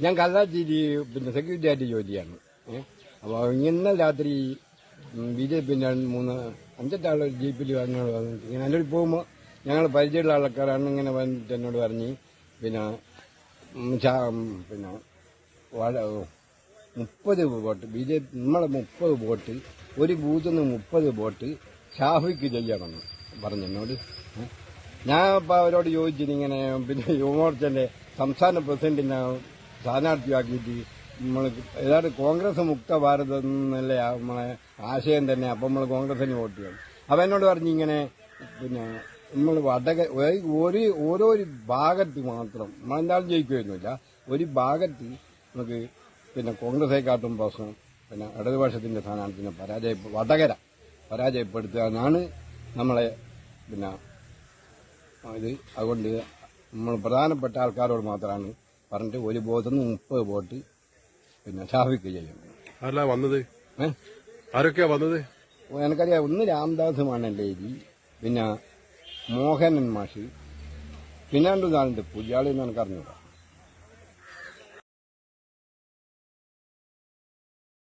ഞാൻ കല്ലാച്ചിരി പിന്നെ സെക്യൂരിറ്റി ആയിട്ട് ജോലിയാണ്. അപ്പോൾ ഇന്നലെ രാത്രി BJP-ന്റെ 5-6 ജീപ്പിൽ എന്നോട് വന്നിട്ട് ഇങ്ങനെ എന്നോട് പോകുമ്പോൾ ഞങ്ങൾ പരിചയമുള്ള ആൾക്കാരാണ് ഇങ്ങനെ വന്നിട്ട് എന്നോട് പറഞ്ഞ് പിന്നെ 30 വോട്ട് BJP നമ്മളെ 30 വോട്ട് ഒരു ബൂത്തിൽ നിന്ന് 30 വോട്ട് ഷാഫിക്ക് ചെയ്യണമെന്ന് പറഞ്ഞു എന്നോട്. ഞാൻ ഇപ്പോൾ അവരോട് ചോദിച്ചിട്ട് ഇങ്ങനെ പിന്നെ യുവമോർച്ചന്റെ സംസ്ഥാന പ്രസിഡന്റിനെ സ്ഥാനാർത്ഥിയാക്കിയിട്ട് നമ്മൾ ഏതാണ്ട് കോൺഗ്രസ് മുക്ത ഭാരത് എന്നല്ലേ നമ്മളെ ആശയം തന്നെ. അപ്പം നമ്മൾ കോൺഗ്രസിന് വോട്ട് ചെയ്യണം. അപ്പം എന്നോട് പറഞ്ഞു ഇങ്ങനെ പിന്നെ നമ്മൾ ഓരോ ഭാഗത്ത് മാത്രം നമ്മളെന്തായാലും ജയിക്കുമായിരുന്നില്ല. ഒരു ഭാഗത്ത് നമുക്ക് പിന്നെ കോൺഗ്രസേക്കാട്ടും പ്രശ്നം പിന്നെ ഇടതുപക്ഷത്തിന്റെ സ്ഥാനാർത്ഥിനെ വടകര പരാജയപ്പെടുത്തുക എന്നാണ് നമ്മളെ പിന്നെ ഇത്. അതുകൊണ്ട് നമ്മൾ പ്രധാനപ്പെട്ട ആൾക്കാരോട് മാത്രമാണ് പറഞ്ഞിട്ട് ഒരു ബോധം 30 വോട്ട് പിന്നെ ഷാഫിക്ക് ചെയ്യുന്നത്. ആരാ വന്നത്? ആരൊക്കെയാ വന്നത്? എനിക്കറിയാം. ഒന്ന് രാംദാസ് മാണല്ലേരി, പിന്നെ മോഹനൻ മാഷ്, പിന്നെ 2 നാളുണ്ട് പുതിയാളെന്ന് എനിക്കറിഞ്ഞൂടാ.